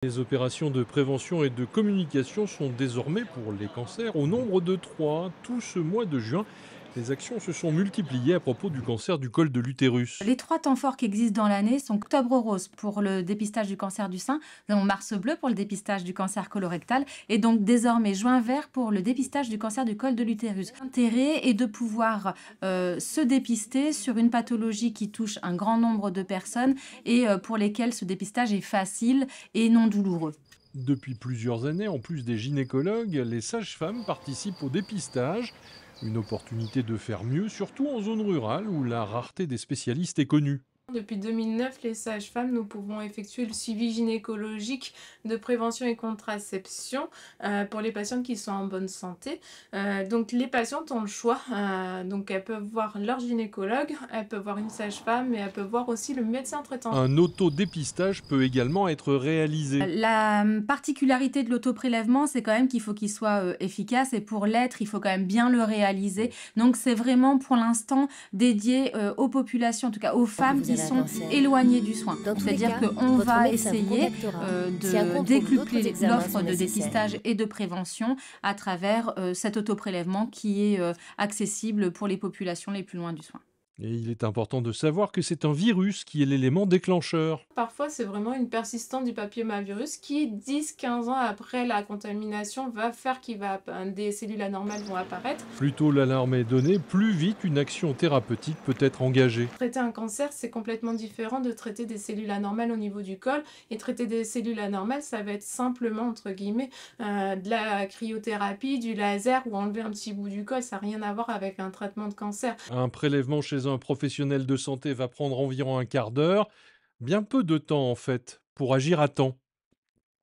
Les opérations de prévention et de communication sont désormais pour les cancers au nombre de 3. Tout ce mois de juin, les actions se sont multipliées à propos du cancer du col de l'utérus. Les 3 temps forts qui existent dans l'année sont octobre rose pour le dépistage du cancer du sein, nous avons mars bleu pour le dépistage du cancer colorectal et donc désormais juin vert pour le dépistage du cancer du col de l'utérus. L'intérêt est de pouvoir se dépister sur une pathologie qui touche un grand nombre de personnes et pour lesquelles ce dépistage est facile et non douloureux. Depuis plusieurs années, en plus des gynécologues, les sages-femmes participent au dépistage. Une opportunité de faire mieux, surtout en zone rurale où la rareté des spécialistes est connue. Depuis 2009, les sages-femmes, nous pouvons effectuer le suivi gynécologique de prévention et contraception pour les patientes qui sont en bonne santé. Donc les patientes ont le choix. Donc elles peuvent voir leur gynécologue, elles peuvent voir une sage-femme et elles peuvent voir aussi le médecin traitant. Un autodépistage peut également être réalisé. La particularité de l'autoprélèvement, c'est quand même qu'il faut qu'il soit efficace et pour l'être, il faut quand même bien le réaliser. Donc c'est vraiment pour l'instant dédié aux populations, en tout cas aux femmes qui sont éloignées du soin. Dans tous les C'est-à-dire cas, qu'on votre va médecin vous essayer contactera si un de contrôle ou décupler d'autres examens l'offre sont de nécessaires. dépistage et de prévention à travers cet autoprélèvement qui est accessible pour les populations les plus loin du soin. Et il est important de savoir que c'est un virus qui est l'élément déclencheur. Parfois, c'est vraiment une persistance du papillomavirus qui, 10-15 ans après la contamination, va faire des cellules anormales vont apparaître. Plus tôt l'alarme est donnée, plus vite une action thérapeutique peut être engagée. Traiter un cancer, c'est complètement différent de traiter des cellules anormales au niveau du col. Et traiter des cellules anormales, ça va être simplement, entre guillemets, de la cryothérapie, du laser ou enlever un petit bout du col. Ça n'a rien à voir avec un traitement de cancer. Un prélèvement chez un professionnel de santé va prendre environ un quart d'heure. Bien peu de temps en fait, pour agir à temps.